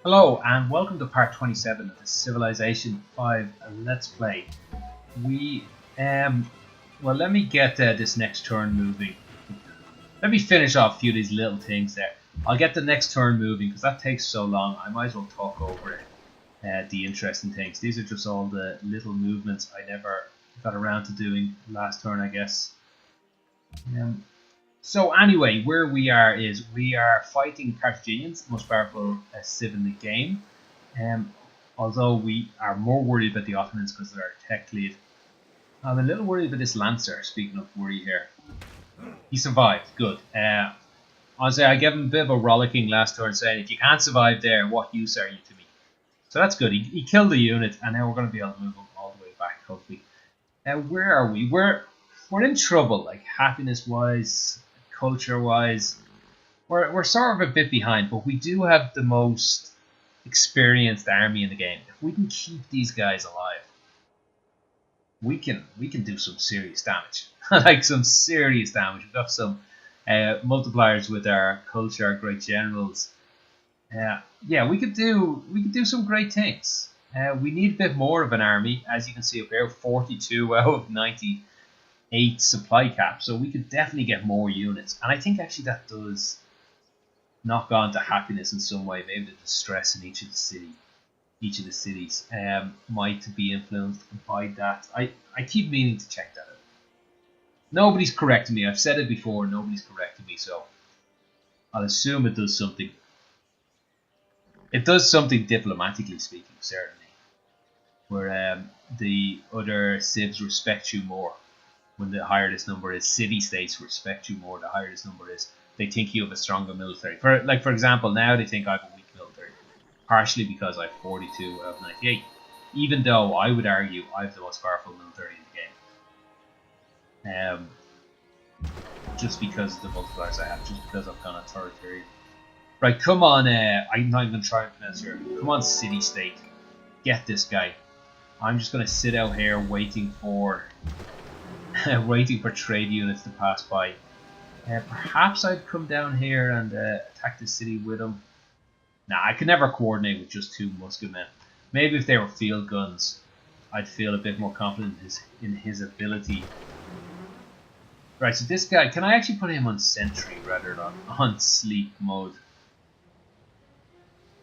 Hello and welcome to part 27 of the Civilization 5 Let's Play. We, well, let me get this next turn moving. Let me finish off a few of these little things there. I'll get the next turn moving because that takes so long. I might as well talk over the interesting things. These are just all the little movements I never got around to doing last turn, I guess. So anyway, where we are is we are fighting Carthaginians, the most powerful civ in the game. Although we are more worried about the Ottomans because they're our tech lead. I'm a little worried about this Lancer, speaking of worry here. He survived, good. Honestly, I gave him a bit of a rollicking last turn saying, if you can't survive there, what use are you to me? So that's good, he killed the unit, and now we're going to be able to move him all the way back, hopefully. Where are we? We're in trouble, like happiness-wise, culture-wise. We're sort of a bit behind, but we do have the most experienced army in the game. If we can keep these guys alive, we can do some serious damage. Like some serious damage. We've got some multipliers with our culture, our great generals. Yeah, we could do some great things. We need a bit more of an army, as you can see up here, 42 out of 98 supply cap. So we could definitely get more units, and I think actually that does knock on to happiness in some way. Maybe the distress in each of the cities might be influenced by that. I keep meaning to check that out. Nobody's correcting me. I've said it before. Nobody's correcting me, so I'll assume it does something. It does something diplomatically speaking, certainly, where the other civs respect you more. When the higher this number is, city-states respect you more. The higher this number is, they think you have a stronger military. For example, now they think I have a weak military, partially because I have 42 out of 98. Even though I would argue I have the most powerful military in the game. Just because of the multipliers I have, just because I've gone authoritarian. Right, come on, I'm not even trying to pronounce here. Come on, city-state. Get this guy. I'm just going to sit out here waiting for trade units to pass by. Perhaps I'd come down here and attack the city with him. Nah, I could never coordinate with just two musketmen. Maybe if they were field guns, I'd feel a bit more confident in his ability. Right, so this guy, can I actually put him on sentry rather than on sleep mode?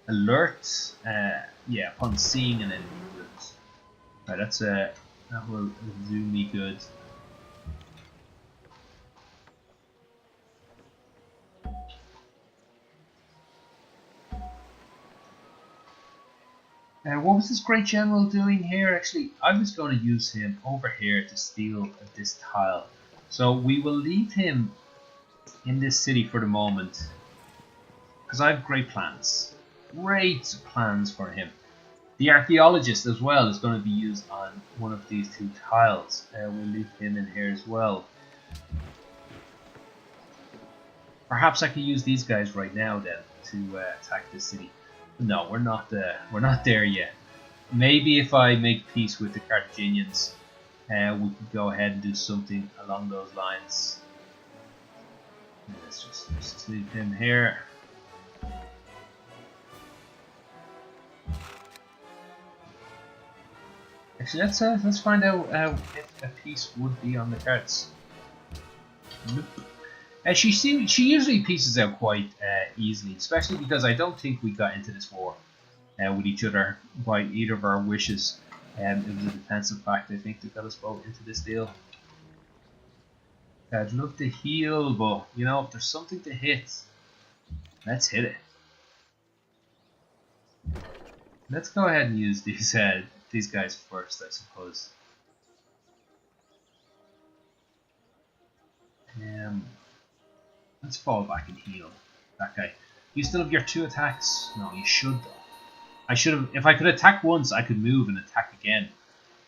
Alert, yeah, upon seeing an enemy. Right, that will do me good. What was this great general doing here? Actually, I was going to use him over here to steal this tile. So we will leave him in this city for the moment, because I have great plans. Great plans for him. The archaeologist as well is going to be used on one of these two tiles. We'll leave him in here as well. Perhaps I could use these guys right now then to attack this city. No, we're not there yet. Maybe if I make peace with the Carthaginians, we could go ahead and do something along those lines. Let's just leave him here. Actually, let's find out if a peace would be on the cards. Nope. She usually pieces out quite easily, especially because I don't think we got into this war with each other by either of our wishes. It was a defensive fact, I think, that got us both into this deal. I'd love to heal, but you know, if there's something to hit, let's hit it. Let's go ahead and use these guys first, I suppose. Let's fall back and heal that guy. You still have your 2 attacks? No, you should though. I should have. If I could attack once, I could move and attack again.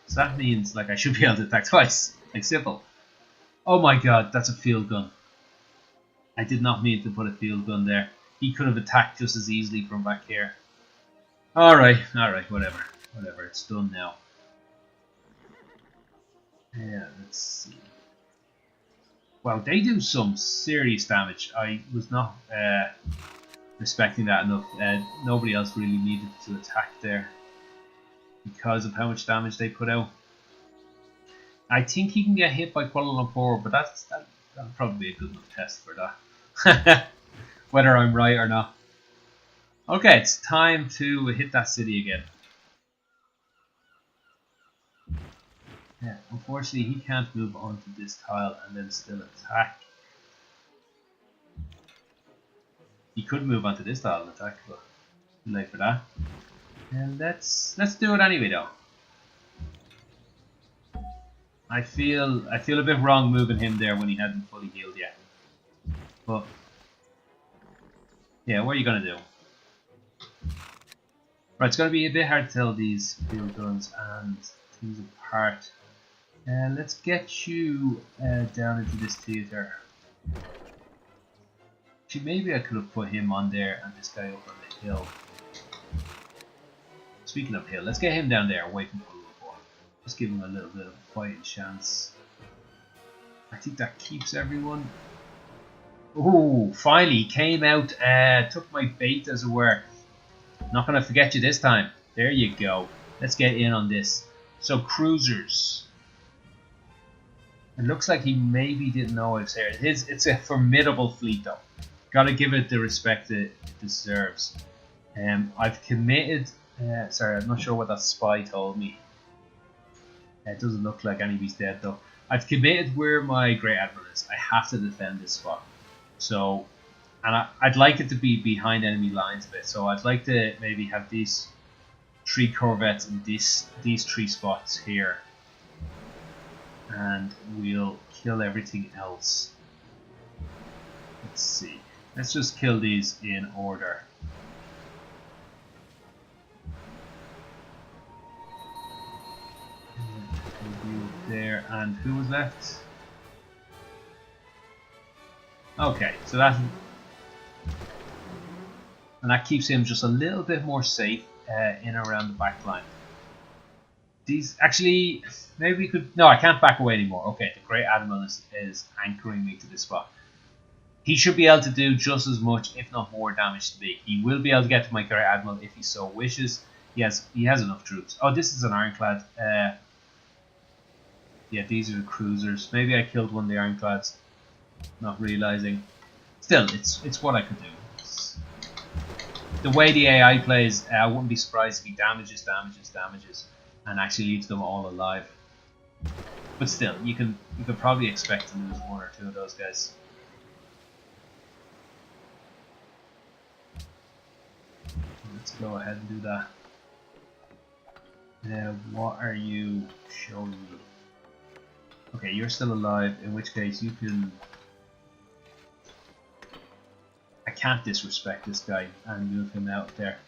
So that means like I should be able to attack twice. Like simple. Oh my god, that's a field gun. I did not mean to put a field gun there. He could have attacked just as easily from back here. Alright, whatever. Whatever, it's done now. Yeah, let's see. Wow, they do some serious damage. I was not respecting that enough. Nobody else really needed to attack there because of how much damage they put out. I think he can get hit by Kuala Lumpur, but that'll probably be a good enough test for that. Whether I'm right or not. Okay, it's time to hit that city again. Yeah, unfortunately he can't move onto this tile and then still attack. He could move onto this tile and attack, but too late for that. And let's do it anyway though. I feel a bit wrong moving him there when he hadn't fully healed yet. But yeah, what are you gonna do? Right, it's gonna be a bit hard to tell these field guns and things apart. And let's get you down into this theater. Actually, maybe I could have put him on there and this guy up on the hill. Speaking of hill, let's get him down there away from Kuala Lumpur. Just give him a little bit of a fighting chance. I think that keeps everyone. Ooh, finally came out, took my bait as it were. Not gonna forget you this time. There you go. Let's get in on this. So cruisers. It looks like he maybe didn't know I was here. It's a formidable fleet though. Gotta give it the respect it deserves. I've committed. Sorry, I'm not sure what that spy told me. It doesn't look like anybody's dead though. I've committed where my Great Admiral is. I have to defend this spot. So, and I'd like it to be behind enemy lines a bit. So I'd like to maybe have these 3 corvettes in these 3 spots here. And we'll kill everything else. Let's see. Let's just kill these in order. There, and who was left? Okay, so that keeps him just a little bit more safe in around the back line. These actually, maybe we could. No, I can't back away anymore. Okay, the Great Admiral is anchoring me to this spot. He should be able to do just as much, if not more, damage to me. He will be able to get to my Great Admiral if he so wishes. He has enough troops. Oh, this is an ironclad. Yeah, these are the cruisers. Maybe I killed one of the ironclads, not realizing. Still, it's what I could do. The way the AI plays, I wouldn't be surprised if he damages, and actually leaves them all alive. But still, you can probably expect to lose 1 or 2 of those guys. Let's go ahead and do that. What are you showing me? Okay, you're still alive, in which case you can... I can't disrespect this guy and move him out there.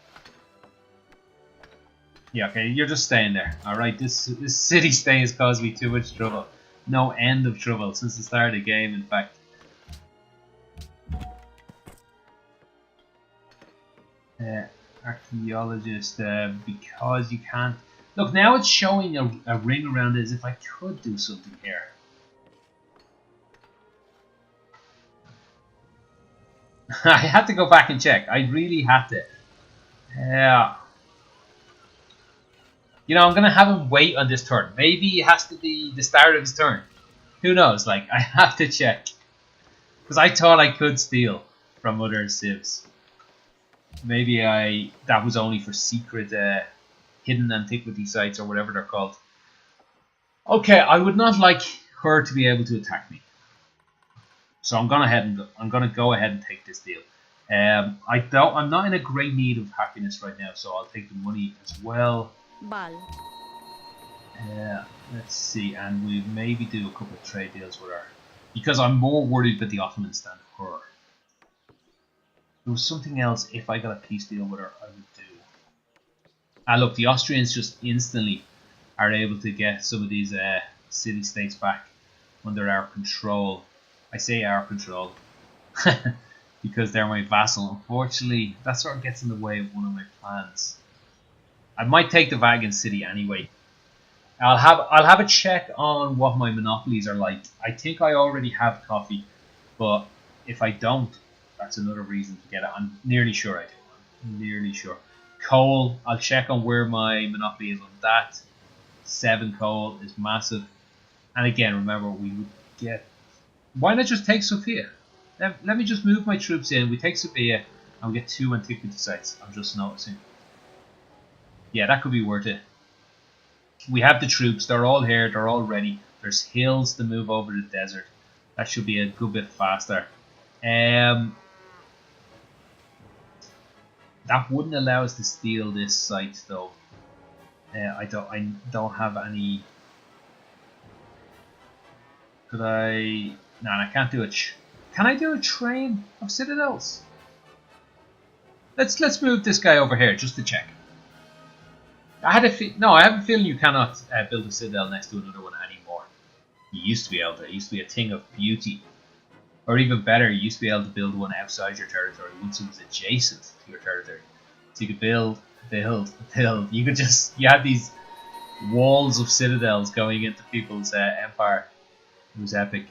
Yeah, okay, you're just staying there. Alright, this city stay has caused me too much trouble. No end of trouble since the start of the game, in fact. Archaeologist, because you can't... Look, now it's showing a ring around it as if I could do something here. I had to go back and check. I really had to. Yeah. You know, I'm going to have him wait on this turn. Maybe it has to be the start of his turn. Who knows? Like, I have to check. Because I thought I could steal from other civs. Maybe that was only for secret hidden antiquity sites or whatever they're called. Okay, I would not like her to be able to attack me. So I'm gonna go ahead and take this deal. I'm not in a great need of happiness right now, so I'll take the money as well. Let's see, and we maybe do a couple of trade deals with her because I'm more worried about the Ottomans than her. There was something else. If I got a peace deal with her, I would do. Look, the Austrians just instantly are able to get some of these city-states back under our control. I say our control because they're my vassal. Unfortunately, that sort of gets in the way of one of my plans. I might take the Vatican City anyway. I'll have a check on what my monopolies are like. I think I already have coffee, but if I don't, That's another reason to get it. I'm nearly sure I do. I'm nearly sure. Coal, I'll check on where my monopoly is on that. 7 coal is massive. And again, remember, we would get... Why not just take Sofia? Let me just move my troops in. We take Sofia and we get 2 antiquity sites. I'm just noticing. Yeah, that could be worth it. We have the troops. They're all here. They're all ready. There's hills to move over the desert. That should be a good bit faster. That wouldn't allow us to steal this site, though. I don't have any. Could I? No, I can't do it. Can I do a train of citadels? Let's move this guy over here just to check. I have a feeling you cannot build a citadel next to another one anymore. You used to be able to. It used to be a thing of beauty. Or even better, you used to be able to build one outside your territory once it was adjacent to your territory. So you could build. You could you had these walls of citadels going into people's empire. It was epic.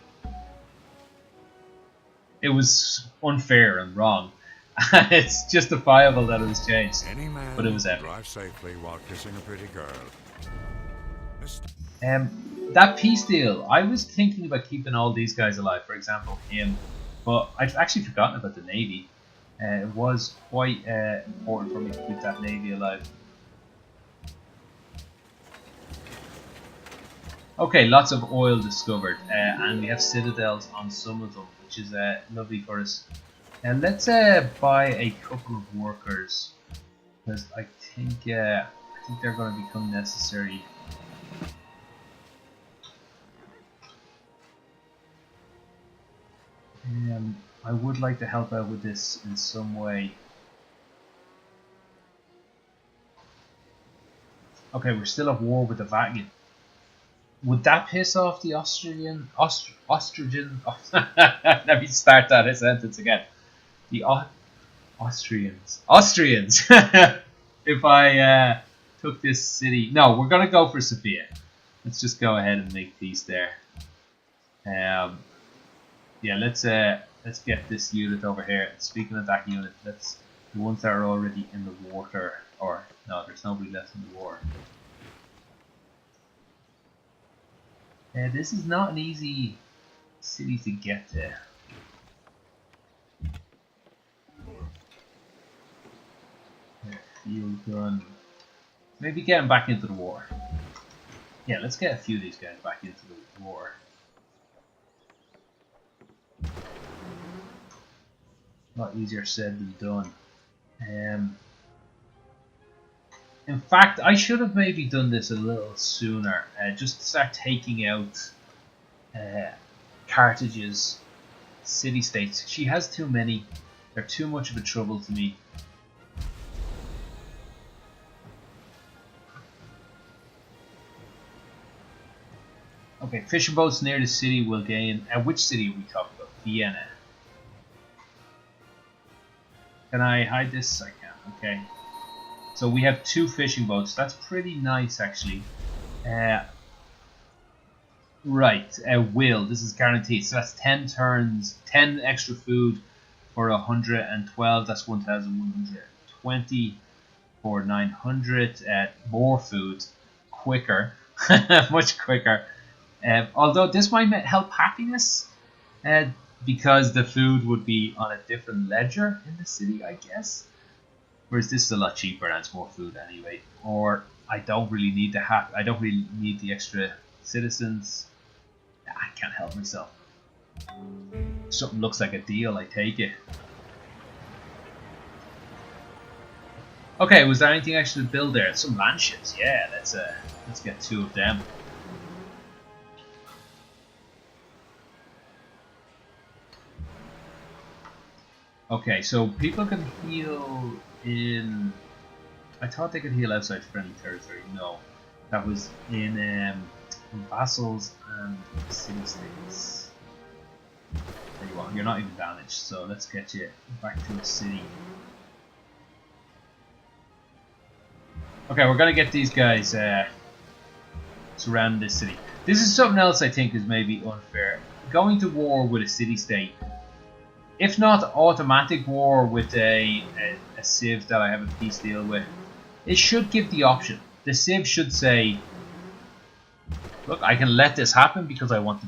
It was unfair and wrong. It's justifiable that it was changed, but it was epic. Drive safely while kissing a pretty girl. That peace deal, I was thinking about keeping all these guys alive, for example him, but I'd actually forgotten about the navy. It was quite important for me to keep that navy alive. Okay, lots of oil discovered, and we have citadels on some of them, which is lovely for us. And let's buy a couple of workers, because I think they're going to become necessary. I would like to help out with this in some way. Okay, we're still at war with the Vatican. Would that piss off the Austrian? Let me start that sentence again. The Austrians. If I took this city, no, we're gonna go for Sofia. Let's just go ahead and make peace there. Yeah, let's get this unit over here. Speaking of that unit, the ones that are already in the water, or no, there's nobody left in the water. This is not an easy city to get to. Field gun. Maybe get them back into the war. Yeah, let's get a few of these guys back into the war. A lot easier said than done. In fact, I should have maybe done this a little sooner. Just to start taking out Carthage's city-states. She has too many. They're too much of a trouble to me. Okay, fishing boats near the city will gain. Which city are we talking about? Vienna. Can I hide this? I can. Okay. So we have 2 fishing boats. That's pretty nice, actually. Right. Will. This is guaranteed. So that's 10 turns, 10 extra food for 112. That's 1,120 for 900. More food. Quicker. Much quicker. Although this might help happiness, because the food would be on a different ledger in the city, I guess. Whereas this is a lot cheaper and it's more food anyway. Or I don't really need I don't really need the extra citizens. I can't help myself. Something looks like a deal, I take it. Okay, was there anything actually to build there? Some landships, yeah. Let's get 2 of them. Okay, so people can heal in... I thought they could heal outside friendly territory. No. That was in vassals and city-states. There you are. You're not even damaged, so let's get you back to the city. Okay, we're going to get these guys surround this city. This is something else I think is maybe unfair. Going to war with a city-state, If not automatic war with a civ that I have a peace deal with, it should give the option. The civ should say, look, I can let this happen because I want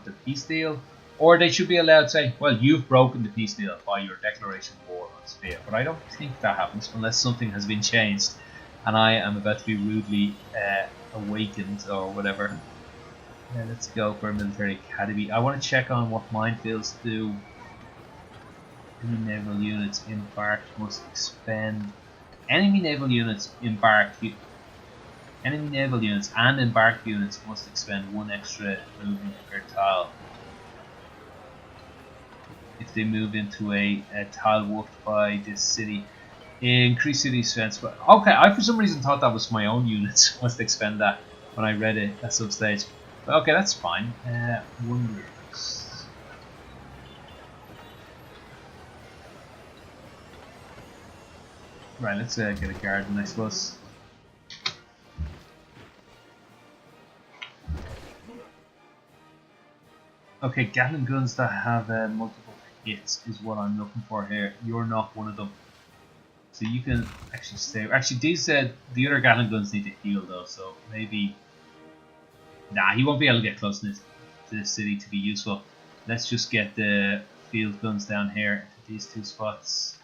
the peace deal, or they should be allowed to say, well, you've broken the peace deal by your declaration of war on Spain. But I don't think that happens unless something has been changed, and I am about to be rudely awakened or whatever. Let's go for a military academy. I want to check on what minefields do. Enemy naval units embarked must expend. Enemy naval units embarked. Enemy naval units and embarked units must expend 1 extra movement per tile if they move into a tile worked by this city. Increase city defense. But okay, I for some reason thought that was my own units must expend that when I read it at some stage. But okay, that's fine. Wonders. Right, let's get a garden, I suppose. Okay, Gatling guns that have multiple hits is what I'm looking for here. You're not one of them, so you can actually stay. Actually, these the other Gatling guns need to heal though, so maybe. Nah, he won't be able to get close enough to the city to be useful. Let's just get the field guns down here to these two spots.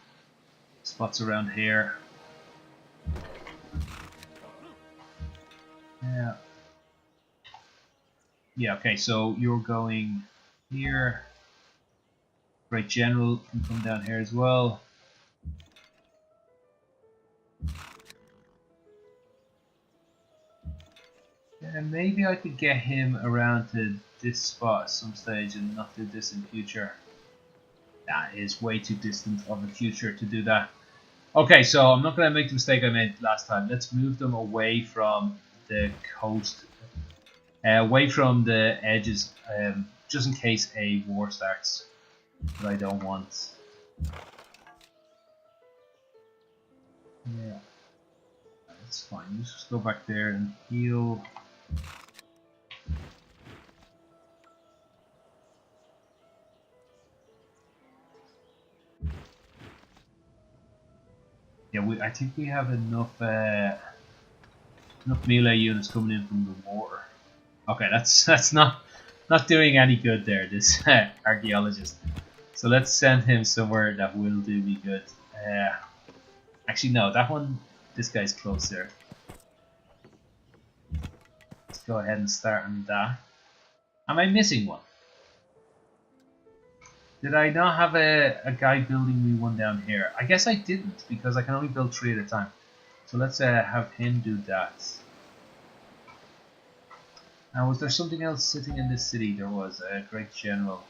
Spots around here. Yeah. Yeah, okay, so you're going here. Great General can come down here as well. And maybe I could get him around to this spot at some stage in not too distant future. That is way too distant of a future to do that. Okay, so I'm not going to make the mistake I made last time. Let's move them away from the coast, away from the edges, just in case a war starts that I don't want. Yeah, that's fine. Let's just go back there and heal. Yeah, I think we have enough melee units coming in from the water. Okay, that's not doing any good there. This archaeologist. So let's send him somewhere that will do me good. Actually, no, that one. This guy's closer. Let's go ahead and start on that. Am I missing one? Did I not have a guy building me one down here? I guess I didn't because I can only build 3 at a time. So let's have him do that. Now, was there something else sitting in this city? There was a great general.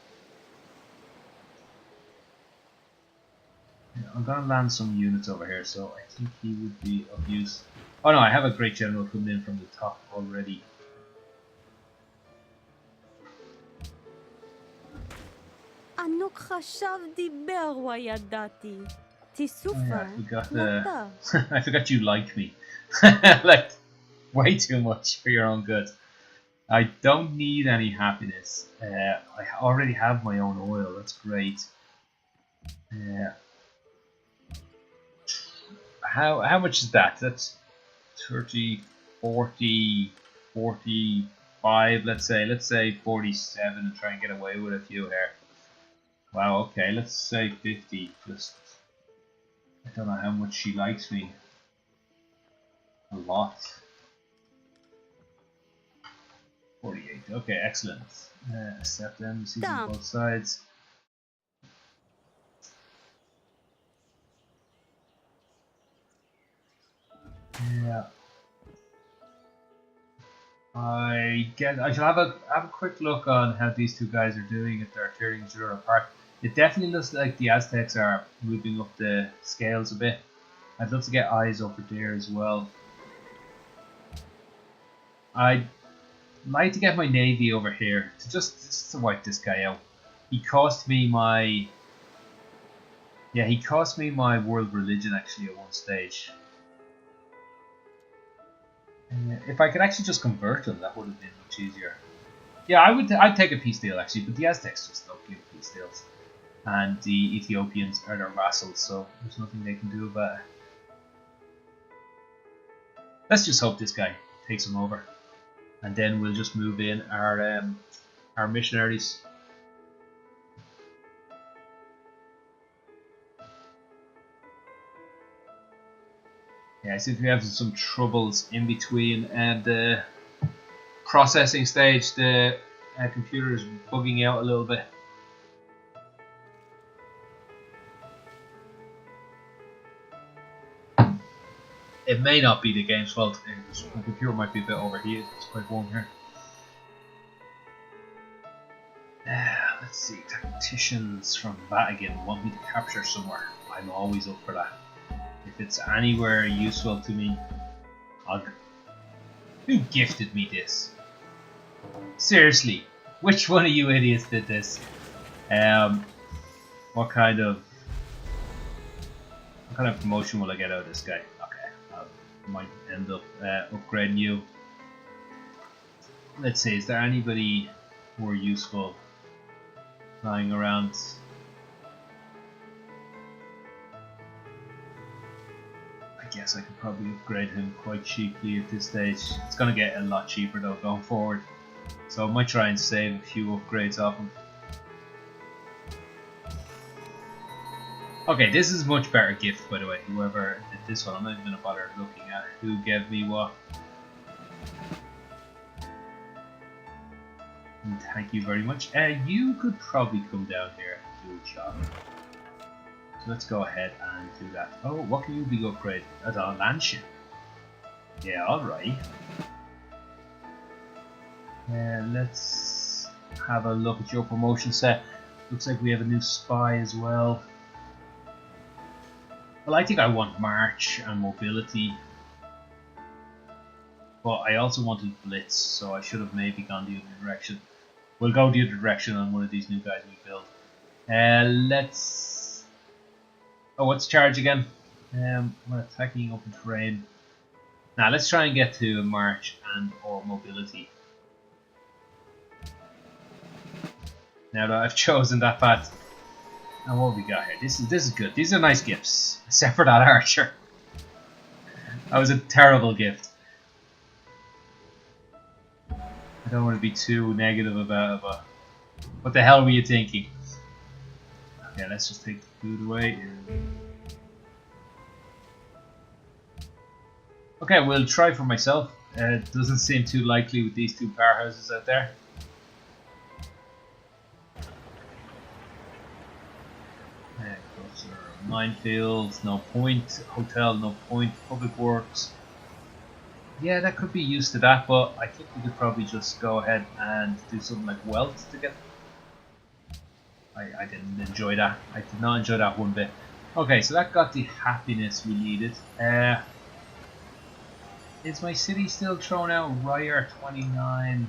Yeah, I'm gonna land some units over here, so I think he would be of use. Oh no, I have a great general coming in from the top already. ענוג חשב דיבר וידעתי. I forgot נטע. I forgot you like me. Like way too much for your own good. I don't need any happiness. I already have my own oil, that's great. How much is that? That's 30, 40, 45, let's say 47 and try and get away with a few here. Wow, okay, let's say 50. Just, I don't know how much she likes me. A lot. 48. Okay, excellent. Accept embassies on both sides. Yeah. I shall have a quick look on how these two guys are doing if they're tearing each other apart. It definitely looks like the Aztecs are moving up the scales a bit. I'd love to get eyes over there as well. I'd like to get my navy over here to just to wipe this guy out. He cost me my world religion actually at one stage. If I could actually just convert them, that would have been much easier. Yeah, I'd take a peace deal actually, but the Aztecs just don't give peace deals. and the Ethiopians are their vassals, so there's nothing they can do about it. Let's just hope this guy takes them over, and then we'll just move in our missionaries. Yeah, I seem to be having some troubles in between the processing stage. The computer is bugging out a little bit. It may not be the game's fault. My computer might be a bit overheated. It's quite warm here. Let's see. Tacticians from Vatican want me to capture somewhere. I'm always up for that. If it's anywhere useful to me, I'll go. Who gifted me this? Seriously, which one of you idiots did this? What kind of promotion will I get out of this guy? Okay, I might end up upgrading you. Let's see, is there anybody more useful lying around? I guess I could probably upgrade him quite cheaply at this stage. It's going to get a lot cheaper though going forward, so I might try and save a few upgrades off him. Okay, this is much better gift, by the way. Whoever did this one, I'm not even going to bother looking at who gave me what. And thank you very much. You could probably come down here and do a job. So let's go ahead and do that. Oh, what can you be upgraded? As a land ship. Yeah, alright. Let's have a look at your promotion set. Looks like we have a new spy as well. Well, I think I want march and mobility. But I also wanted blitz, so I should have maybe gone the other direction. We'll go the other direction on one of these new guys we build. Let's... Oh, what's charge again? We're attacking open terrain. Now let's try and get to march and or mobility. Now that I've chosen that path. And what have we got here? This is good. These are nice gifts. Except for that archer. That was a terrible gift. I don't want to be too negative about it, but what the hell were you thinking? Okay, let's just take the food away. Okay, we'll try for myself. It doesn't seem too likely with these two powerhouses out there. Minefields, no point. Hotel, no point. Public works. Yeah, that could be used to that, but I think we could probably just go ahead and do something like wealth to get. I didn't enjoy that. I did not enjoy that one bit. Okay, so that got the happiness we needed. Is my city still throwing out Ryer 29?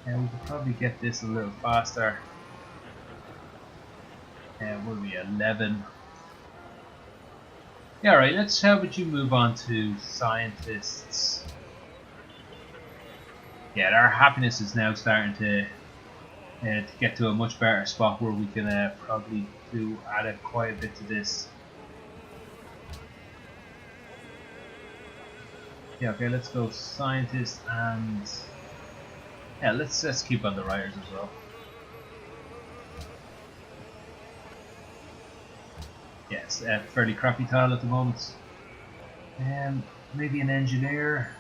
We could probably get this a little faster. What are we, 11? Yeah, alright, let's how would you move on to scientists? Yeah, our happiness is now starting to get to a much better spot where we can probably add quite a bit to this. Yeah, okay, let's go scientists and yeah, let's keep on the writers as well. Yes, fairly crappy tile at the moment. Maybe an engineer.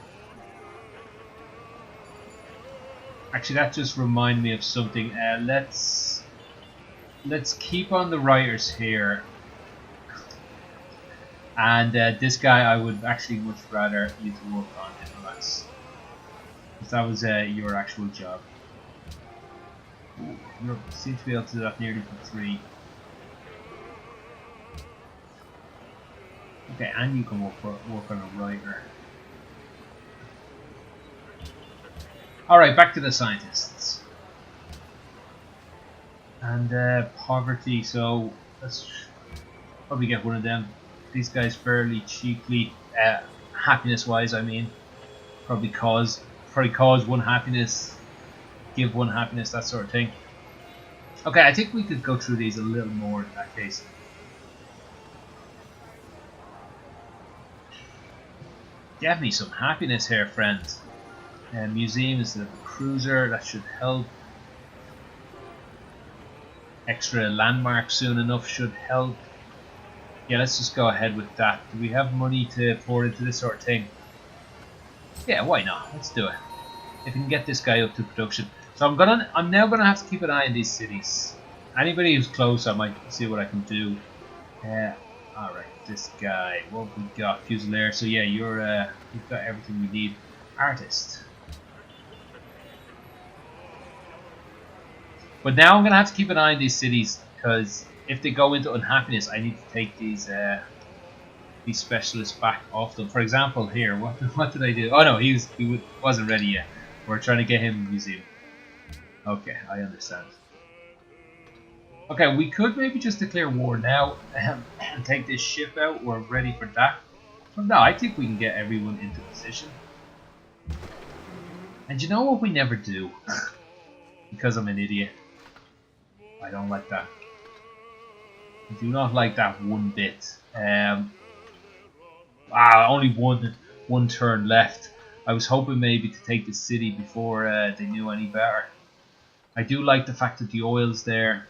Actually, that just reminded me of something. Let's keep on the writers here. And this guy, I would actually much rather you to work on diplomats, if that was your actual job. Ooh, you seem to be able to do that nearly for 3. Okay, and you can work on a writer. Alright, back to the scientists. And poverty, so let's probably get one of them. These guys fairly cheaply, happiness wise I mean. Probably cause 1 happiness, give 1 happiness, that sort of thing. Okay, I think we could go through these a little more in that case. Give me some happiness here, friend. Museum instead of a cruiser, that should help. Extra landmark soon enough should help. Yeah, let's just go ahead with that. Do we have money to pour into this sort of thing? Yeah, why not? Let's do it. If we can get this guy up to production. So I'm now gonna have to keep an eye on these cities. Anybody who's close, I might see what I can do. Alright, this guy. What have we got? Fusilier. So yeah, you've got everything we need. Artist. But now I'm gonna have to keep an eye on these cities because if they go into unhappiness, I need to take these specialists back off them. For example, here, what did I do? Oh no, he wasn't ready yet. We're trying to get him in a museum. Okay, I understand. Okay, we could maybe just declare war now and take this ship out. We're ready for that. But no, I think we can get everyone into position. And you know what we never do? Because I'm an idiot. I don't like that. I do not like that one bit. Only one turn left. I was hoping maybe to take the city before they knew any better. I do like the fact that the oil's there.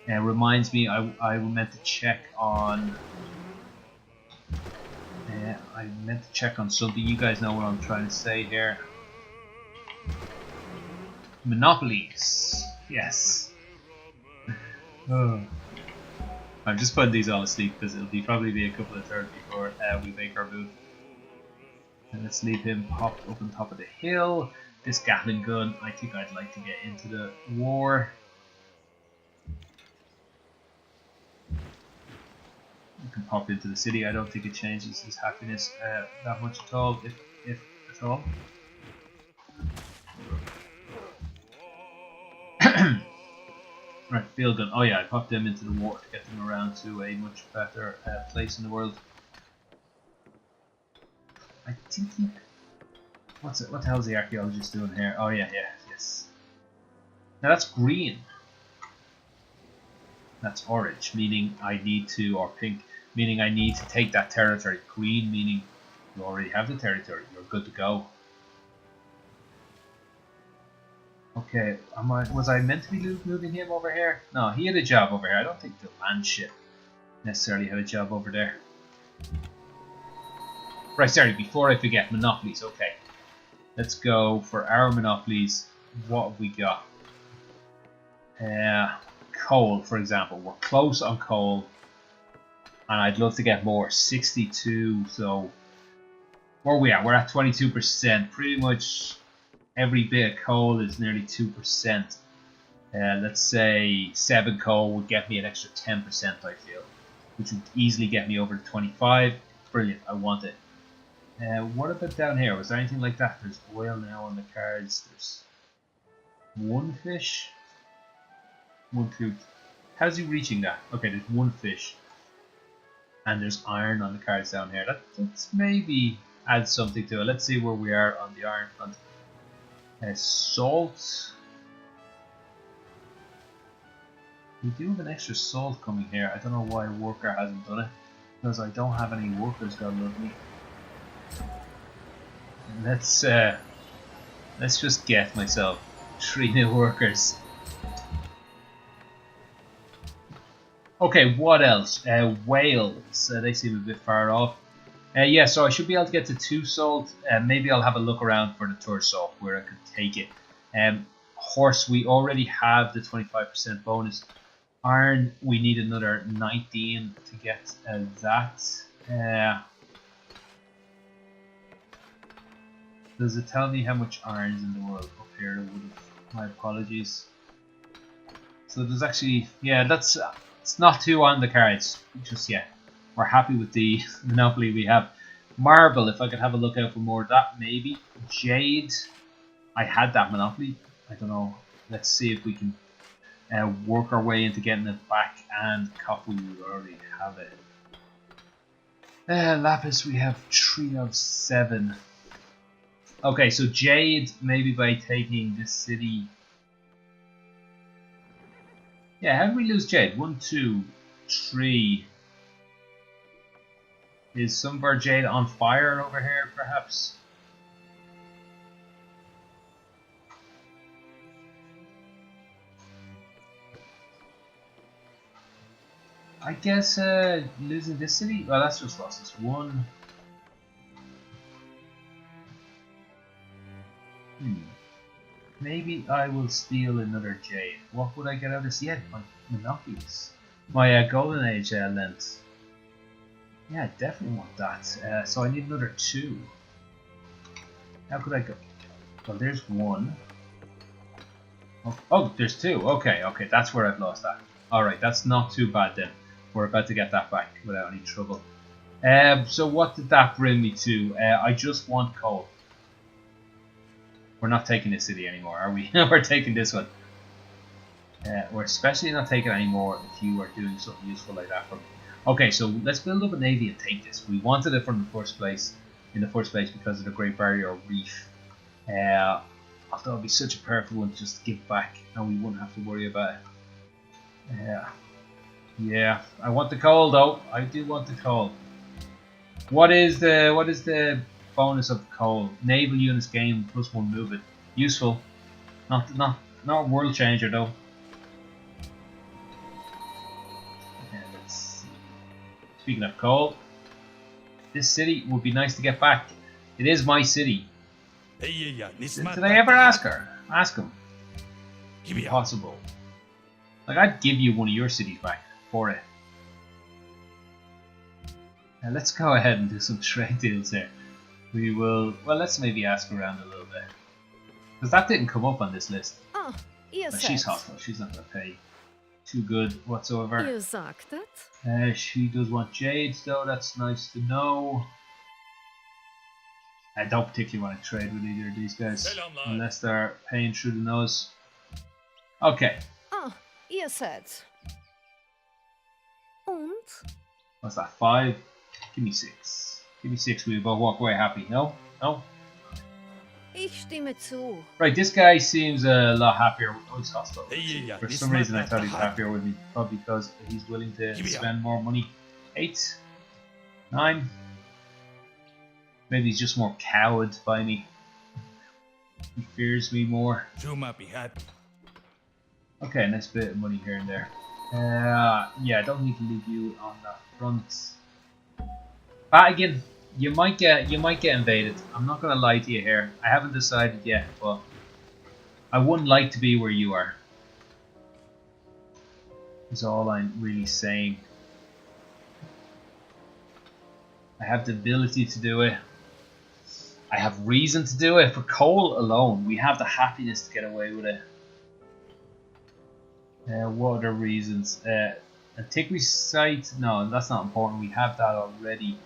Reminds me, I meant to check on. I meant to check on something. You guys know what I'm trying to say here. Monopolies. Yes. Oh. I'm just putting these all asleep because it'll probably be a couple of turns before we make our move. And let's leave him popped up on top of the hill. This Gatling gun, I think I'd like to get into the war. You can pop into the city. I don't think it changes his happiness that much at all, if at all. Right, field gun. Oh yeah, I popped them into the water to get them around to a much better place in the world. I think he... What the hell is the archaeologist doing here? Oh yeah, yes. Now that's green. That's orange, meaning I need to, or pink, meaning I need to take that territory. Green, meaning you already have the territory. You're good to go. Okay, was I meant to be moving him over here? No, he had a job over here. I don't think the land ship necessarily had a job over there. Right, sorry, before I forget, monopolies, okay. Let's go for our monopolies. What have we got? Coal, for example. We're close on coal. And I'd love to get more. 62, so... Where are we at? We're at 22%. Pretty much every bit of coal is nearly 2%. Let's say 7 coal would get me an extra 10%, I feel. Which would easily get me over to 25. Brilliant, I want it. What about down here? Was there anything like that? There's oil now on the cards. There's one fish. One food. How's he reaching that? Okay, there's one fish. And there's iron on the cards down here. That's maybe adds something to it. Let's see where we are on the iron front. Salt. We do have an extra salt coming here. I don't know why a worker hasn't done it. Because I don't have any workers, God love me. Let's just get myself 3 new workers. Okay, what else? Wales. They seem a bit far off. Yeah, so I should be able to get to 2 salt. Maybe I'll have a look around for the 3rd salt where I could take it. Horse, we already have the 25% bonus. Iron, we need another 19 to get that. Does it tell me how much iron is in the world up here? My apologies. So there's actually, yeah, that's it's not too on the cards. Just yeah, we're happy with the monopoly we have. Marble, if I could have a look out for more of that, maybe. Jade, I had that monopoly. I don't know. Let's see if we can work our way into getting it back. And copper, we already have it. Lapis, we have 3 of 7. Okay, so Jade, maybe by taking this city. Yeah, how did we lose Jade? 1, 2, 3. Is some of our Jade on fire over here, perhaps? I guess losing this city? Well, that's just lost us 1. Maybe I will steal another Jade. What would I get out of this? Yeah, my monopolies. My Golden Age length. Yeah, I definitely want that. So I need another 2. How could I go? Well, there's 1. Oh, there's 2. Okay, that's where I've lost that. Alright, that's not too bad then. We're about to get that back without any trouble. So what did that bring me to? I just want coal. We're not taking this city anymore, are we? We're taking this one. We're especially not taking it anymore if you are doing something useful like that for me. Okay, so let's build up a navy and take this. We wanted it from the first place, because of the Great Barrier Reef. Although it'd be such a perfect one to just give back, and we wouldn't have to worry about it. Yeah. I want the coal though. I do want the coal. What is the bonus of coal? Naval units gain +1 movement. Useful. Not world changer though. Let's see. Speaking of coal, this city would be nice to get back. It is my city. Did I ever ask her? Ask him. Impossible. Like, I'd give you one of your cities back for it. Now let's go ahead and do some trade deals here. We will. Well, let's maybe ask around a little bit, because that didn't come up on this list. Ah, ihr But she's seid. hostile. She's not going to pay too good whatsoever. Ihr sagtet? She does want jades though. That's nice to know. I don't particularly want to trade with either of these guys unless they're paying through the nose. Okay. Ah, ihr seid. Und? What's that? 5? Give me 6. Give me 6. We both walk away happy. No? No? Ich stimme zu. Right, this guy seems a lot happier. Oh, he's hostile. For some reason I thought he was happier with me. Probably because he's willing to spend more money. 8. 9. Maybe he's just more cowed by me. He fears me more. Okay, nice bit of money here and there. Yeah, I don't need to leave you on that front. Again, you might get invaded. I'm not gonna lie to you here. I haven't decided yet, but I wouldn't like to be where you are. Is all I'm really saying. I have the ability to do it. I have reason to do it. For coal alone, we have the happiness to get away with it. What other reasons? Antiquity site? No, that's not important. We have that already.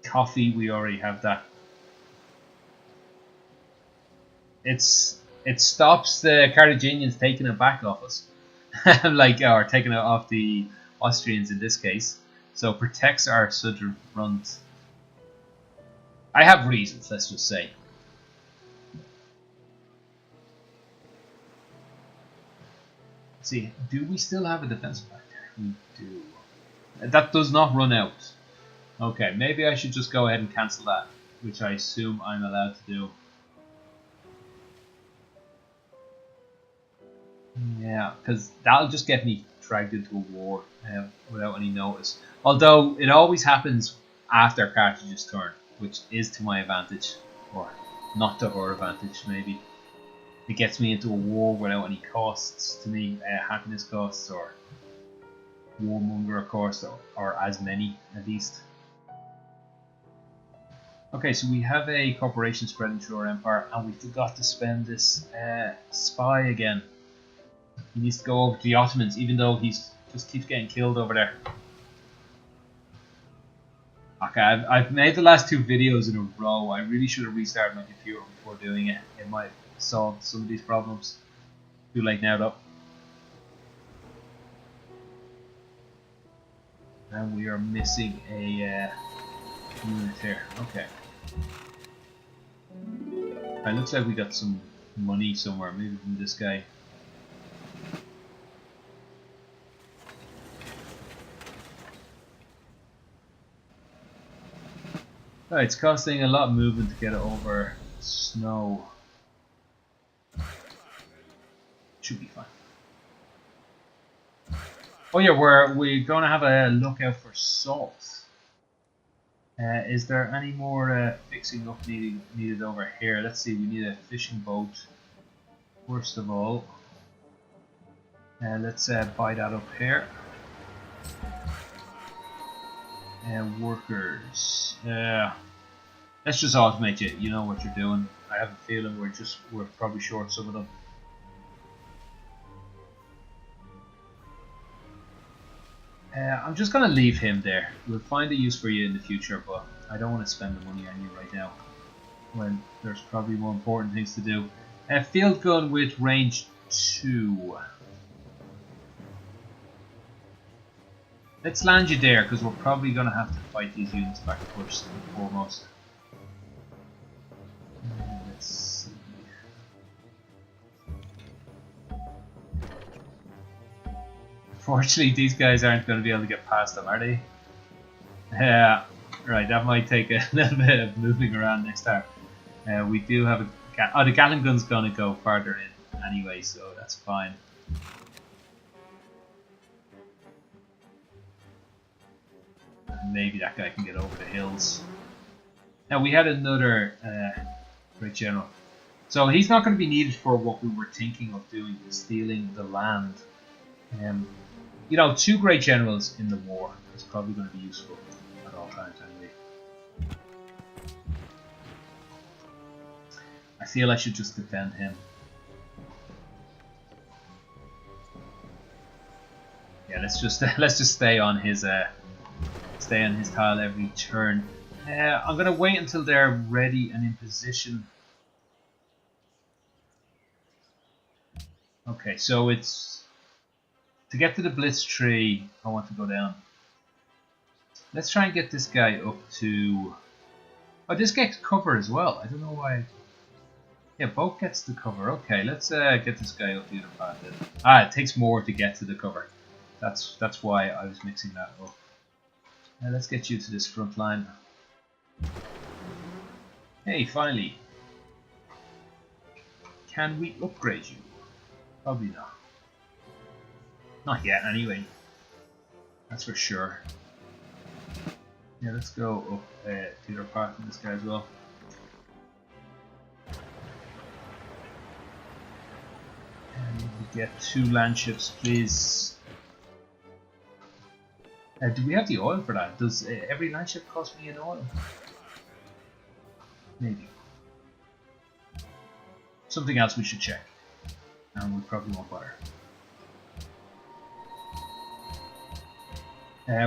Coffee, we already have that. It stops the Carthaginians taking it back off us, or taking it off the Austrians in this case. So protects our southern front. I have reasons, let's just say. Let's see, do we still have a defensive factor? We do. That does not run out. Okay, maybe I should just go ahead and cancel that, which I assume I'm allowed to do. Yeah, because that'll just get me dragged into a war without any notice. Although it always happens after Carthage's turn, which is to my advantage, or not to our advantage maybe. It gets me into a war without any costs to me, happiness costs or warmonger costs, or as many at least. Okay, so we have a corporation spreading through our empire, and we forgot to spend this spy again. He needs to go over to the Ottomans, even though he's just keeps getting killed over there. Okay, I've made the last 2 videos in a row. I really should have restarted my computer before doing it. It might solve some of these problems. Too late now though. And we are missing a unit here. Okay. It looks like we got some money somewhere, maybe from this guy. Oh, it's costing a lot of movement to get it over snow. Should be fine. Oh yeah, we're going to have a look out for salt. Is there any more fixing up needed over here? Let's see, we need a fishing boat. First of all, let's buy that up here. Workers. Let's just automate you. You know what you're doing. I have a feeling we're probably short some of them. I'm just gonna leave him there. We'll find a use for you in the future, but I don't want to spend the money on you right now when there's probably more important things to do. Field gun with range 2. Let's land you there because we're probably gonna have to fight these units back first and foremost. Let's see. Unfortunately, these guys aren't going to be able to get past them, are they? Yeah, right. That might take a little bit of moving around next time. We do have the Gatling gun's going to go farther in anyway, so that's fine. Maybe that guy can get over the hills. Now we had another great general, so he's not going to be needed for what we were thinking of doing, stealing the land. You know, 2 great generals in the war is probably going to be useful at all times anyway. I feel I should just defend him. Yeah, let's just stay on his tile every turn. I'm going to wait until they're ready and in position. Okay, so it's to get to the blitz tree. I want to go down. Let's try and get this guy up to. Oh, this gets cover as well. I don't know why. Yeah, both gets the cover. Okay, let's get this guy up the other path then. It takes more to get to the cover. That's why I was mixing that up. Let's get you to this front line. Hey, finally. Can we upgrade you? Probably not. Not yet, anyway. That's for sure. Yeah, let's go up the other part of this guy as well. And we get 2 land ships, please. Do we have the oil for that? Does every land ship cost me an oil? Maybe. Something else we should check. And we probably won't bother.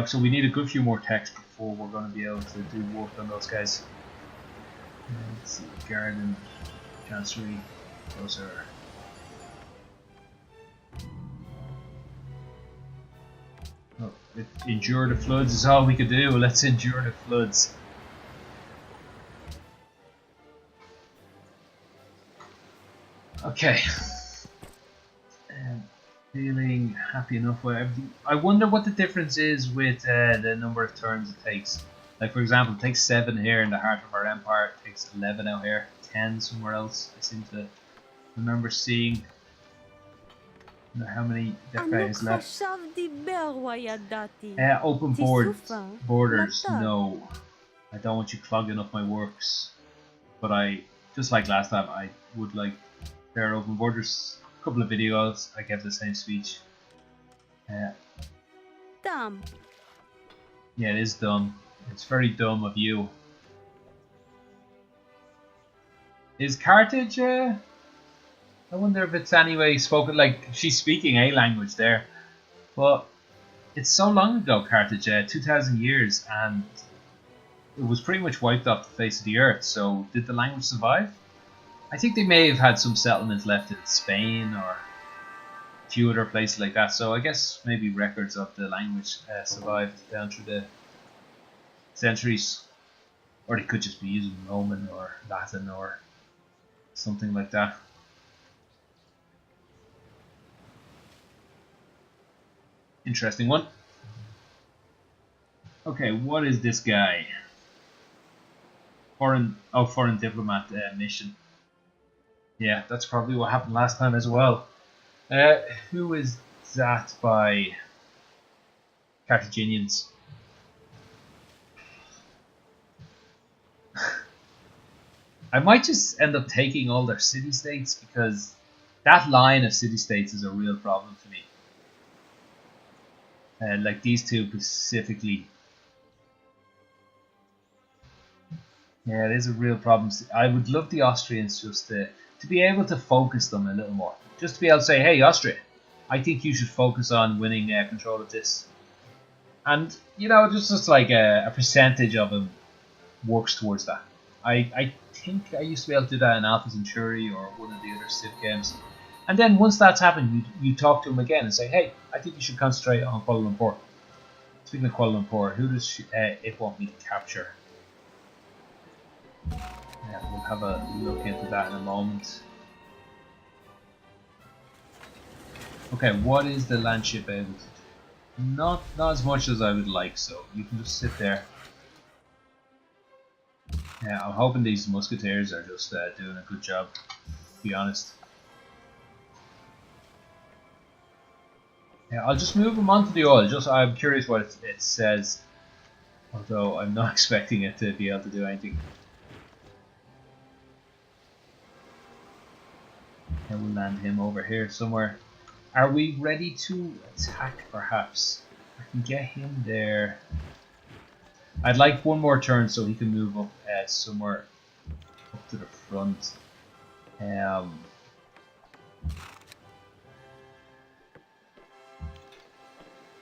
So we need a good few more techs before we're going to be able to do work on those guys. Let's see, Garden, Chancery, those are. Oh, endure the floods is all we could do. Let's endure the floods. Okay. Feeling happy enough with everything. I wonder what the difference is with the number of turns it takes. Like, for example, it takes 7 here in the heart of our empire, it takes 11 out here, 10 somewhere else. I seem to remember seeing. I don't know how many that guy has left. Open borders, no. I don't want you clogging up my works. But I, just like last time, I would like fair open borders. Couple of videos, I gave the same speech. Dumb. Yeah, it is dumb. It's very dumb of you. Is Carthage? I wonder if it's anyway spoken like she's speaking a language there. But it's so long ago, Carthage, 2,000 years, and it was pretty much wiped off the face of the earth. So did the language survive? I think they may have had some settlements left in Spain or a few other places like that. So I guess maybe records of the language survived down through the centuries. Or they could just be using Roman or Latin or something like that. Interesting one. Okay, what is this guy? foreign diplomat mission. Yeah, that's probably what happened last time as well. Who is that by Carthaginians? I might just end up taking all their city-states because that line of city-states is a real problem to me. Like these two specifically. Yeah, it is a real problem. I would love the Austrians just to be able to focus them a little more. Just to be able to say, hey, Austria, I think you should focus on winning control of this. And, you know, just like a percentage of them works towards that. I think I used to be able to do that in Alpha Centauri or one of the other Civ games. And then once that's happened, you talk to them again and say, hey, I think you should concentrate on Kuala Lumpur. Speaking of Kuala Lumpur, who does it want me to capture? Yeah, we'll have a look into that in a moment. Okay, what is the landship able to do? Not as much as I would like, so you can just sit there. Yeah, I'm hoping these musketeers are just doing a good job, to be honest. Yeah, I'll just move them onto the oil. I'm curious what it says, although I'm not expecting it to be able to do anything. And we'll land him over here somewhere. Are we ready to attack, perhaps? I can get him there. I'd like one more turn so he can move up somewhere up to the front.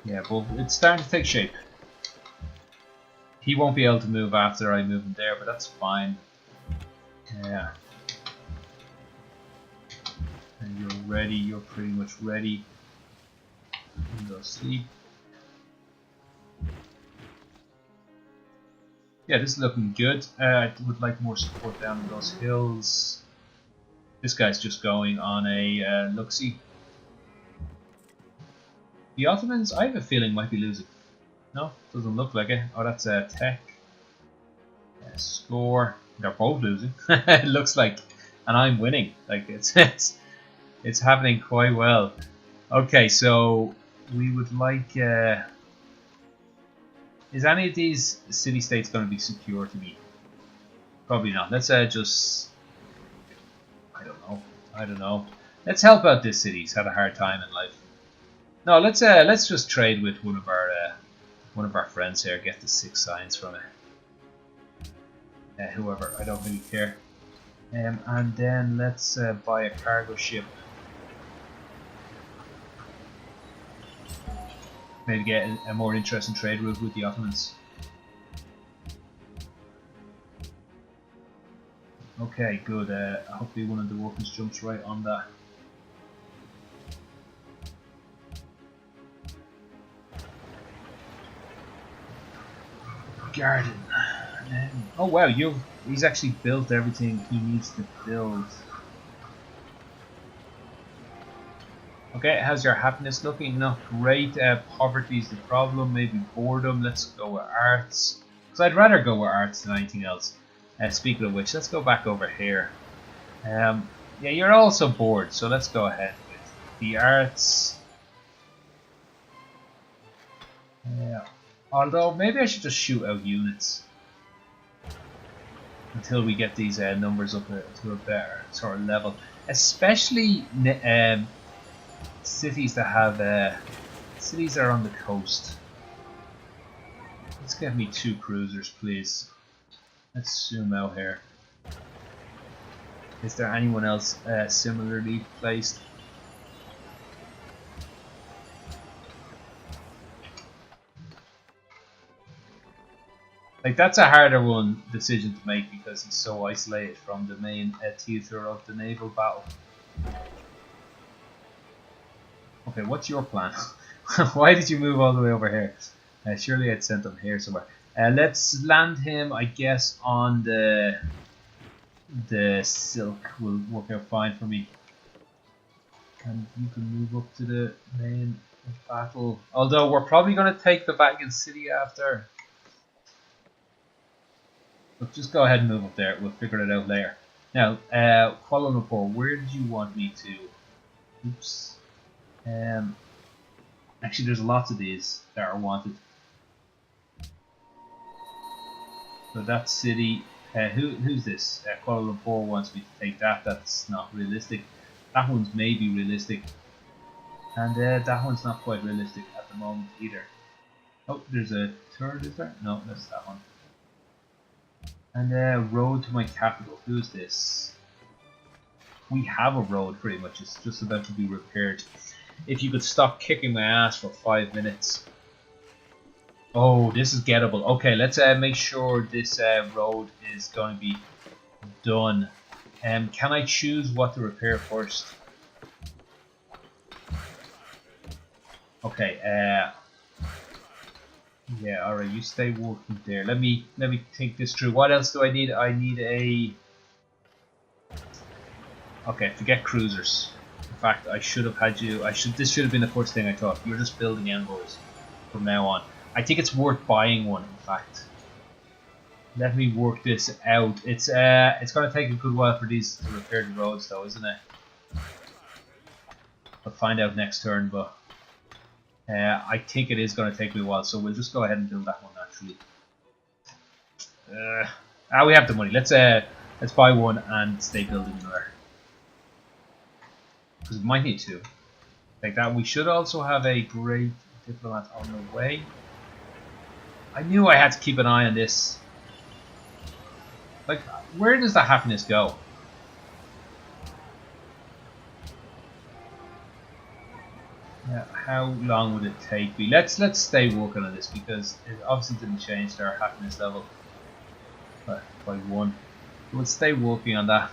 Yeah, but it's starting to take shape. He won't be able to move after I move him there, but that's fine. Yeah. And you're ready, you're pretty much ready. You go sleep. Yeah, this is looking good. I would like more support down in those hills. This guy's just going on a look-see. The Ottomans, I have a feeling, might be losing. No, doesn't look like it. Oh, that's a tech. Score. They're both losing. It looks like, and I'm winning. Like it's happening quite well. Okay, so we would like. Is any of these city-states going to be secure to me? Probably not. Let's just. I don't know. Let's help out this city. He's had a hard time in life. No, let's just trade with one of our friends here. Get the 6 signs from it. Whoever, I don't really care. And then let's buy a cargo ship. Maybe get a more interesting trade route with the Ottomans. Okay, good. Hopefully one of the workers jumps right on that. Garden. Oh wow, he's actually built everything he needs to build. Okay, how's your happiness looking? Not great. Poverty is the problem. Maybe boredom. Let's go with arts. Because I'd rather go with arts than anything else. Speaking of which, let's go back over here. Yeah, you're also bored, so let's go ahead with the arts. Yeah. Although, maybe I should just shoot out units until we get these numbers up to a better sort of level. Especially cities that have cities that are on the coast. Let's get me 2 cruisers, please. Let's zoom out here. Is there anyone else similarly placed? Like, that's a harder one decision to make because he's so isolated from the main theatre of the naval battle. Okay, what's your plan? Why did you move all the way over here? Surely I'd sent him here somewhere. Let's land him, I guess, on the silk. Will work out fine for me. And you can move up to the main battle. Although we're probably going to take the Vatican City after. But just go ahead and move up there. We'll figure it out later. Now, Kuala Lumpur, where did you want me to? Oops. Actually, there's lots of these that are wanted. So that city, who's this? Kuala Lumpur wants me to take that. That's not realistic. That one's maybe realistic. And that one's not quite realistic at the moment either. Oh, there's a third, is there? No, that's that one. And road to my capital. Who's this? We have a road pretty much. It's just about to be repaired. If you could stop kicking my ass for 5 minutes. Oh, this is gettable. Okay, let's make sure this road is going to be done. Can I choose what to repair first? Okay, yeah, alright, you stay working there. Let me think this through. What else do I need? I need a... Okay, forget cruisers. In fact, I should have had you... This should have been the first thing I thought. You're just building envoys from now on. I think it's worth buying one, in fact. Let me work this out. It's going to take a good while for these to repair the roads, though, isn't it? I'll find out next turn, but... I think it is going to take me a while, so we'll just go ahead and build that one naturally. We have the money. Let's buy one and stay building another. Because we might need two. Like that. We should also have a great diplomat on the way. I knew I had to keep an eye on this. Like, where does the happiness go? Yeah, how long would it take me? Let's stay working on this because it obviously didn't change their happiness level by 1. We'll stay working on that.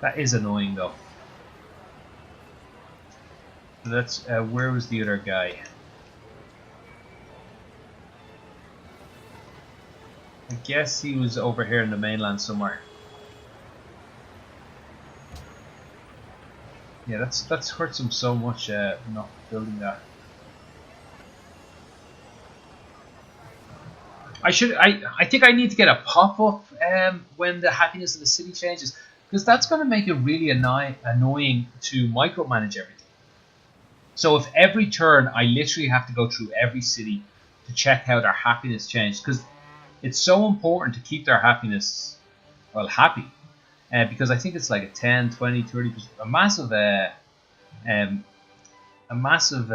That is annoying though. Let's. Where was the other guy? I guess he was over here in the mainland somewhere. Yeah, that's hurts him so much not building that. I think I need to get a pop-up when the happiness of the city changes, because that's going to make it really annoying to micromanage everything. So if every turn I literally have to go through every city to check how their happiness changed, because it's so important to keep their happiness, well, happy. Because I think it's like a 10, 20, 30%, a massive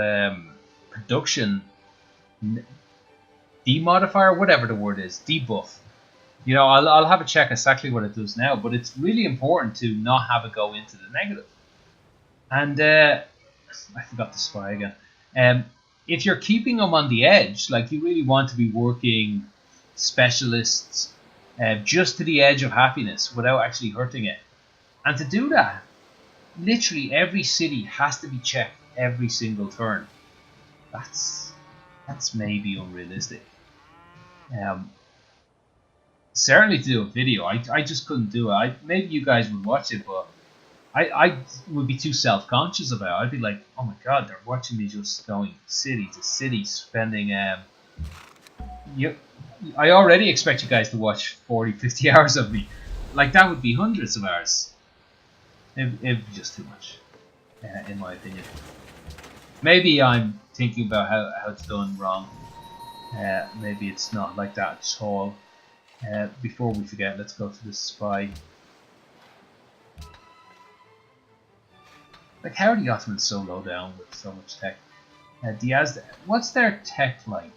production demodifier, whatever the word is, debuff. You know, I'll have a check exactly what it does now, but it's really important to not have it go into the negative. And I forgot the spy again. If you're keeping them on the edge, like you really want to be working specialists just to the edge of happiness without actually hurting it. And to do that, literally every city has to be checked every single turn. That's maybe unrealistic. Certainly to do a video, I just couldn't do it. Maybe you guys would watch it, but I would be too self-conscious about it. I'd be like, oh my god, they're watching me just going city to city, spending... I already expect you guys to watch 40, 50 hours of me. Like, that would be hundreds of hours. It'd be just too much, in my opinion. Maybe I'm thinking about how it's done wrong. Maybe it's not like that at all. Before we forget, let's go to the spy. Like, how are the Ottomans so low down with so much tech? Diaz, what's their tech like?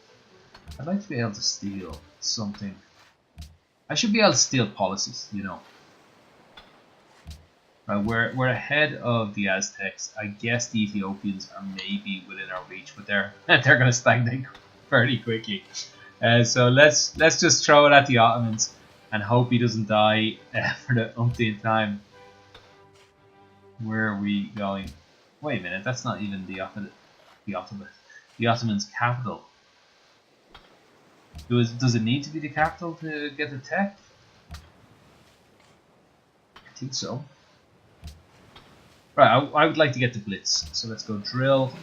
I'd like to be able to steal something. I should be able to steal policies, you know. We're ahead of the Aztecs. I guess the Ethiopians are maybe within our reach, but they're going to stagnate fairly quickly. So let's just throw it at the Ottomans and hope he doesn't die for the umpteenth time. Where are we going? Wait a minute, that's not even the Ottomans' capital. Does it need to be the capital to get the tech? I think so. Right, I would like to get the blitz. So let's go drill,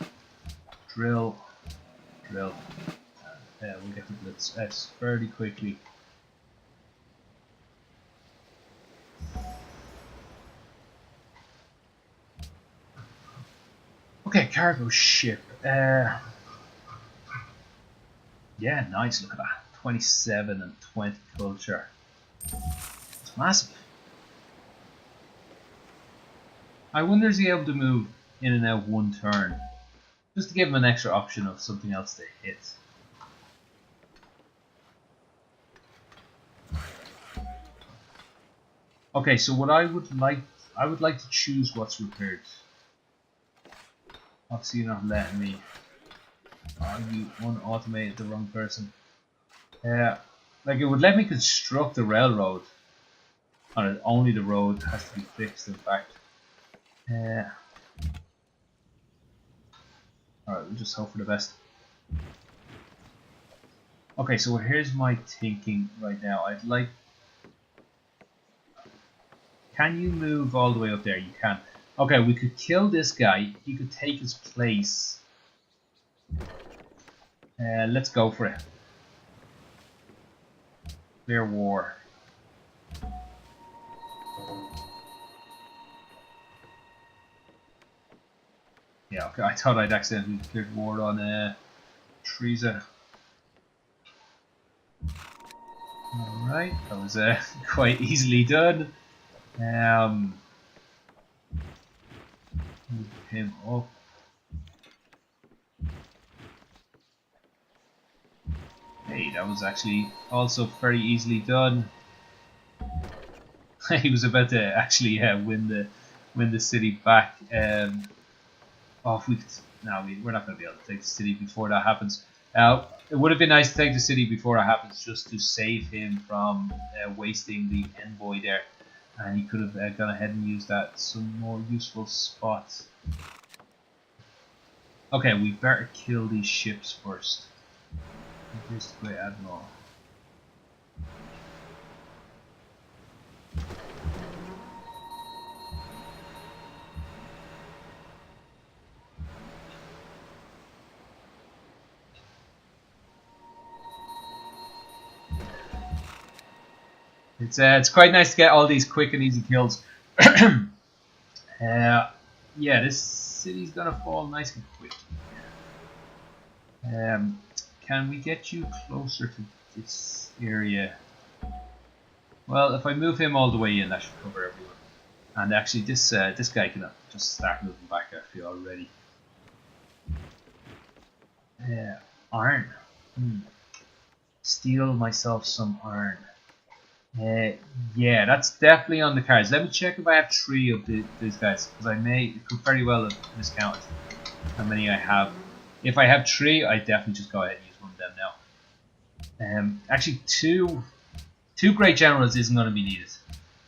drill, drill. We'll get the blitz fairly quickly. cargo ship. Yeah, nice. Look at that. 27 and 20 culture. It's massive. I wonder is he able to move in and out one turn? Just to give him an extra option of something else to hit. Okay, so what I would like to choose what's repaired. Obviously you're not letting me. Oh, you unautomated the wrong person. Like it would let me construct the railroad. Only the road has to be fixed, in fact. Alright, we'll just hope for the best. Okay, so here's my thinking right now. I'd like... Can you move all the way up there? You can. Okay, we could kill this guy. He could take his place. Let's go for it. Clear war. Yeah, okay. I thought I'd accidentally cleared war on Teresa. Alright, that was quite easily done. Move him up. Hey, that was actually also very easily done. He was about to actually win the city back. Oh, we're not going to be able to take the city before that happens. It would have been nice to take the city before that happens, just to save him from wasting the envoy there, and he could have gone ahead and used that some more useful spots. Okay, we better kill these ships first. Here's the Great Admiral. It's quite nice to get all these quick and easy kills. Yeah, this city's gonna fall nice and quick. Can we get you closer to this area? Well, if I move him all the way in, that should cover everyone. And actually, this guy can just start moving back. I feel already. Iron. Steal myself some iron. Yeah, that's definitely on the cards. Let me check if I have 3 of these guys, because it could very well have miscounted how many I have. If I have 3, I definitely just go ahead and use one of them now. Actually, two great generals isn't going to be needed.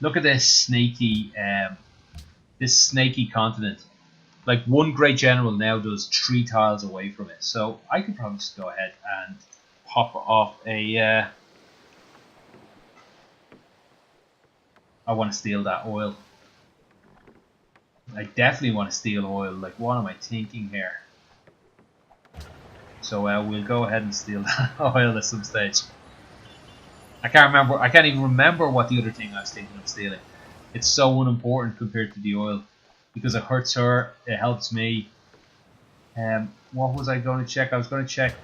Look at this snaky continent. Like, one great general now does 3 tiles away from it. So I could probably just go ahead and pop off a. I want to steal that oil. I definitely want to steal oil. Like, what am I thinking here? So we'll go ahead and steal that oil at some stage. I can't even remember what the other thing I was thinking of stealing. It's so unimportant compared to the oil, because it hurts her, it helps me. What was I going to check? I was going to check,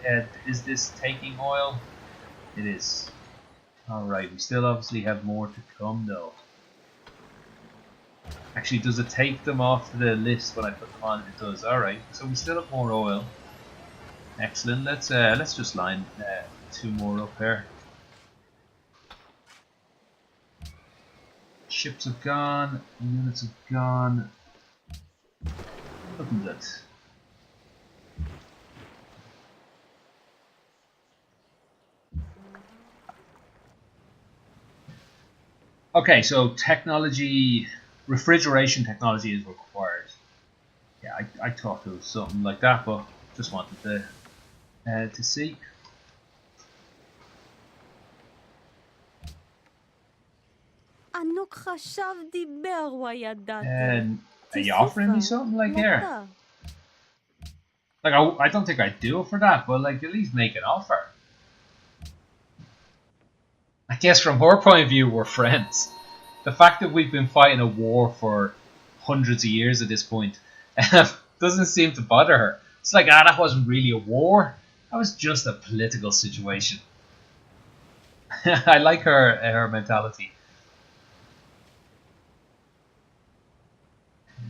is this taking oil? It is. Alright, we still obviously have more to come though. Actually, does it take them off the list when I put them on? It does. Alright, so we still have more oil. Excellent. Let's just line 2 more up here. Ships have gone, units have gone. Looking good. Okay, so technology, refrigeration technology is required. Yeah, I thought it was something like that, but just wanted to see. And are you offering me something like here? Like I don't think I'd do it for that, but like at least make an offer. I guess from her point of view, we're friends. The fact that we've been fighting a war for hundreds of years at this point, Doesn't seem to bother her. It's like, that wasn't really a war. That was just a political situation. I like her mentality.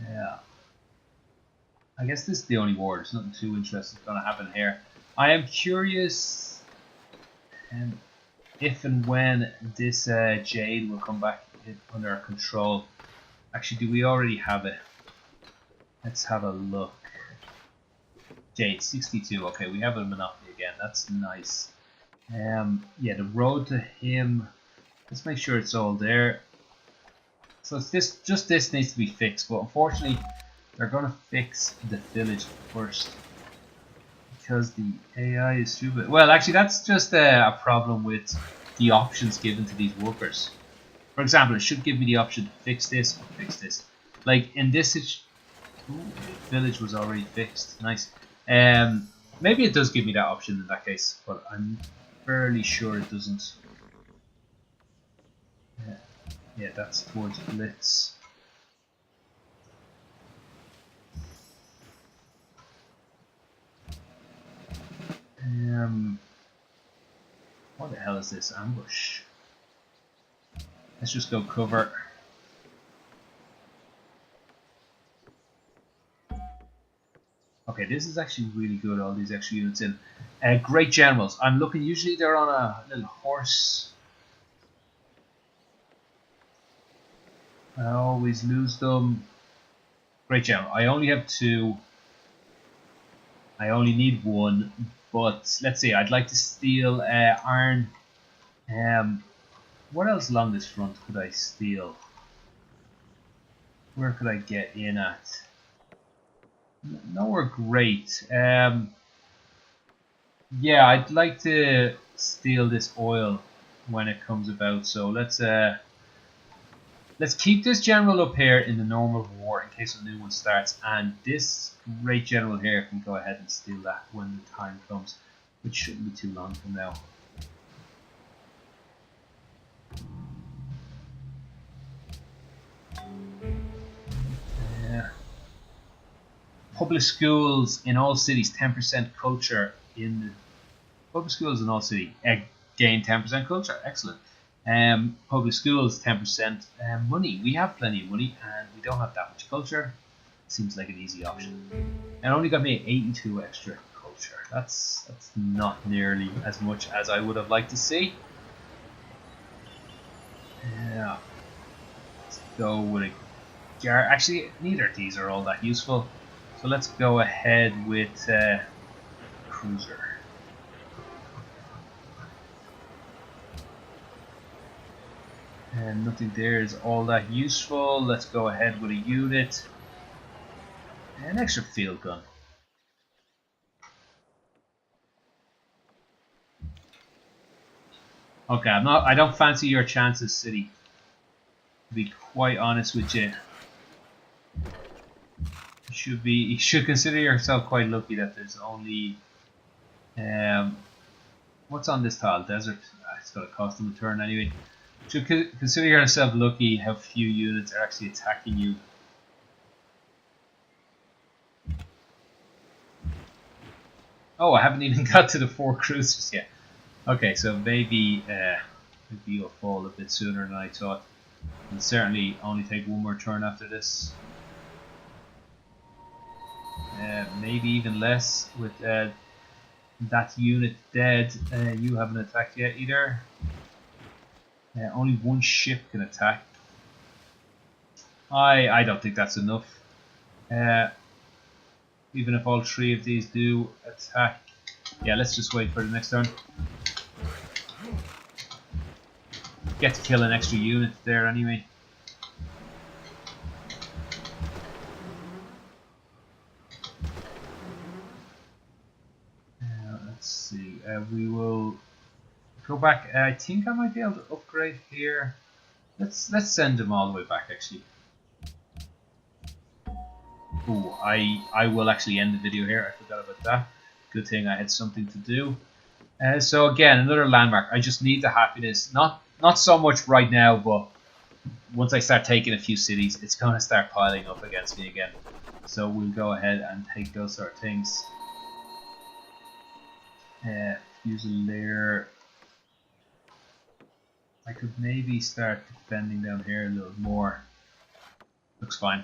Yeah. I guess this is the only war. There's nothing too interesting going to happen here. I am curious if and when this Jade will come back under our control. Actually, do we already have it? Let's have a look. Jade, 62. Okay, we have a monopoly again. That's nice. Yeah, the road to him. Let's make sure it's all there. So it's this needs to be fixed, but unfortunately, they're going to fix the village first because the AI is stupid. Well, actually, that's just a problem with the options given to these workers. For example, it should give me the option to fix this or fix this. Like in this village was already fixed. Nice. Maybe it does give me that option in that case, but I'm fairly sure it doesn't. Yeah, that's towards Blitz. What the hell is this ambush? Let's just go cover. Okay, this is actually really good, all these extra units in. Great generals. I'm looking, usually they're on a little horse. I always lose them. Great general. I only have 2. I only need 1. But let's see, I'd like to steal iron. What else along this front could I steal? Where could I get in at? Nowhere great. Yeah, I'd like to steal this oil when it comes about. So let's keep this general up here in the normal war in case a new one starts, and this great general here can go ahead and steal that when the time comes, which shouldn't be too long from now. Yeah. Public schools in all cities, 10% culture in the public schools in all cities gain 10% culture. Excellent. Public schools 10% money. We have plenty of money and we don't have that much culture. Seems like an easy option. And only got me 82 extra culture. That's not nearly as much as I would have liked to see. Yeah. Let's go with a actually, neither of these are all that useful. So let's go ahead with cruiser. And nothing there is all that useful. Let's go ahead with a unit. An extra field gun. Okay, I don't fancy your chances, city. To be quite honest with you. You should consider yourself quite lucky that there's only what's on this tile? Desert. It's got to cost them a turn anyway. You should consider yourself lucky how few units are actually attacking you. Oh, I haven't even got to the 4 cruisers yet. Okay, so maybe you'll fall a bit sooner than I thought. It'll certainly only take 1 more turn after this. Maybe even less with that unit dead. You haven't attacked yet either. Only 1 ship can attack. I don't think that's enough. Even if all 3 of these do attack. Yeah, let's just wait for the next turn. Get to kill an extra unit there anyway. Let's see. We will go back. I think I might be able to upgrade here. Let's send them all the way back actually. Ooh, I will actually end the video here. I forgot about that. Good thing I had something to do. So again, another landmark. I just need the happiness. Not so much right now, but once I start taking a few cities, it's going to start piling up against me again. So we'll go ahead and take those sort of things. Fusilier. I could maybe start defending down here a little more. Looks fine.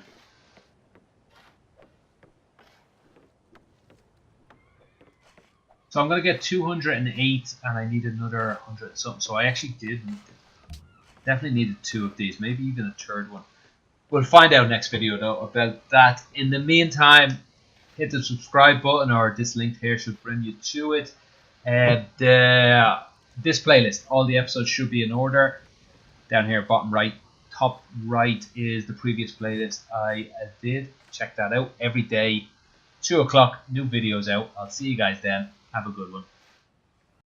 So I'm going to get 208 and I need another 100 something. So I actually definitely needed 2 of these, maybe even a third one. We'll find out next video though about that. In the meantime, hit the subscribe button, or this link here should bring you to it. This playlist, all the episodes should be in order. Down here, bottom right, top right is the previous playlist I did. Check that out every day, 2 o'clock, new videos out. I'll see you guys then. Have a good one.